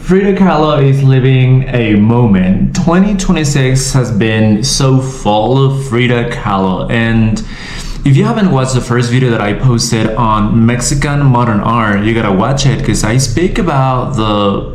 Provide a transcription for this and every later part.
Frida KAHLO is living a moment. 2026 has been so full of Frida KAHLO, and if you haven't watched the first video that I posted on Mexican modern art, you gotta watch it because I speak about the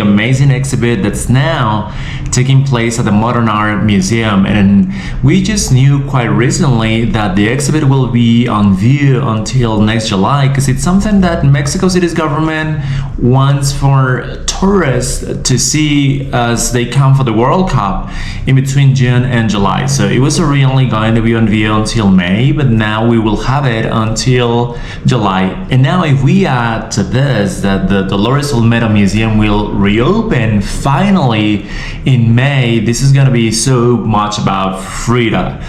amazing exhibit that's now taking place at the Modern Art Museum, and we just knew quite recently that the exhibit will be on view until next July because it's something that Mexico City's government wants for tourists to see as they come for the World Cup in between June and July. So it was originally going to be on view until May, but now we will have it until July. And now if we add to this that the Dolores Olmedo Museum will reopen finally in May, this is going to be so much about Frida.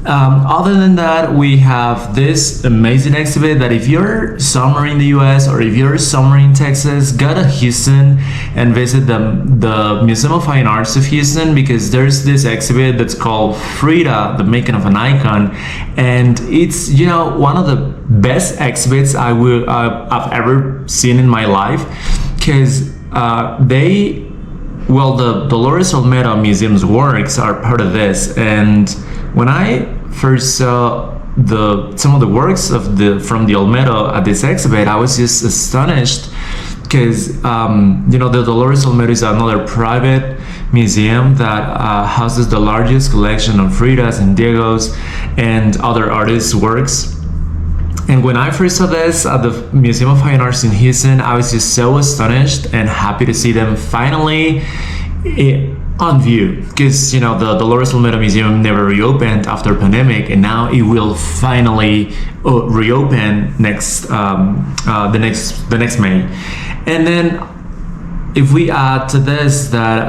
Other than that, we have this amazing exhibit that if you're somewhere in the US or if you're somewhere in Texas, go to Houston and visit the Museum of Fine Arts of Houston, because there's this exhibit that's called Frida, the Making of an Icon, and it's, you know, one of the best exhibits I've ever seen in my life, because the Dolores Olmedo Museum's works are part of this. And when I first saw some of the works from the Olmedo at this exhibit, I was just astonished because the Dolores Olmedo is another private museum that houses the largest collection of Frida's and Diego's and other artists' works. And when I first saw this at the Museum of Fine Arts in Houston, I was just so astonished and happy to see them finally on view, because the Dolores Olmedo Museum never reopened after pandemic, and now it will finally reopen the next May. And then if we add to this that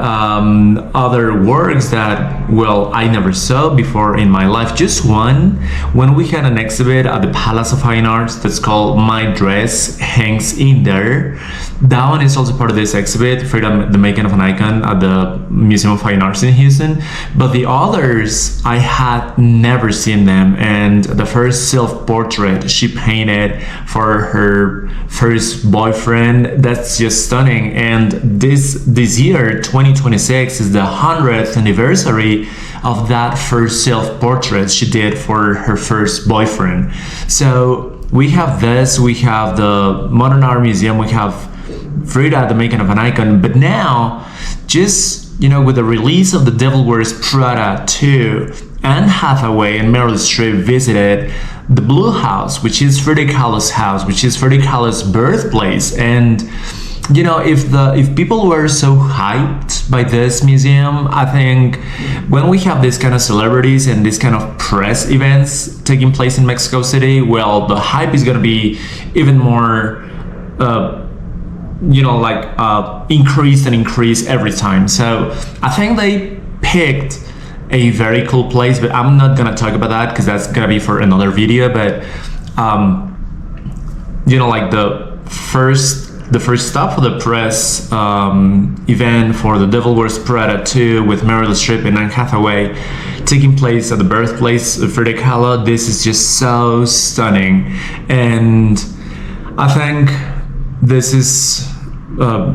other works that, I never saw before in my life, just one, when we had an exhibit at the Palace of Fine Arts that's called My Dress Hangs in There. That one is also part of this exhibit, Frida, the Making of an Icon, at the Museum of Fine Arts in Houston. But the others, I had never seen them. And the first self-portrait she painted for her first boyfriend, that's just stunning. And this year, 2026, is the 100th anniversary of that first self-portrait she did for her first boyfriend. So we have this, we have the Modern Art Museum, we have Frida, the Making of an Icon, but now, just with the release of The Devil Wears Prada 2, Anne Hathaway and Meryl Streep visited the Blue House, which is Frida KAHLO's house, which is Frida KAHLO's birthplace. And if people were so hyped by this museum, I think when we have this kind of celebrities and this kind of press events taking place in Mexico City, the hype is going to be even more increase every time. So I think they picked a very cool place, but I'm not gonna talk about that because that's gonna be for another video. But the first stop for the press event for The Devil Wears Prada 2 with Meryl Streep and Anne Hathaway taking place at the birthplace of Frida KAHLO, this is just so stunning. And I think this is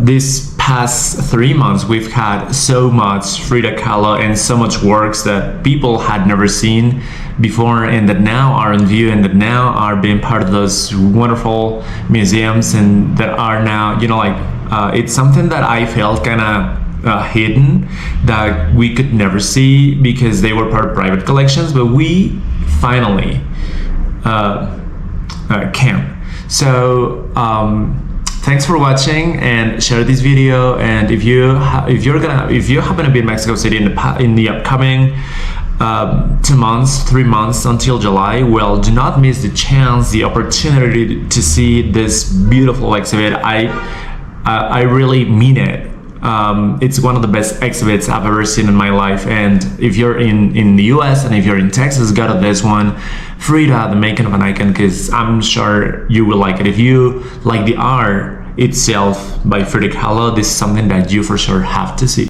these past 3 months we've had so much Frida KAHLO and so much works that people had never seen before, and that now are on view, and that now are being part of those wonderful museums, and that are now it's something that I felt kind of hidden, that we could never see because they were part of private collections, but we finally can. So thanks for watching, and share this video. And if you happen to be in Mexico City in the upcoming 3 months until July, do not miss the opportunity to see this beautiful exhibit. I really mean it. It's one of the best exhibits I've ever seen in my life. And if you're in the US and if you're in Texas, go to this one, Frida, the Making of an Icon, because I'm sure you will like it. If you like the art itself by Frida KAHLO, this is something that you for sure have to see.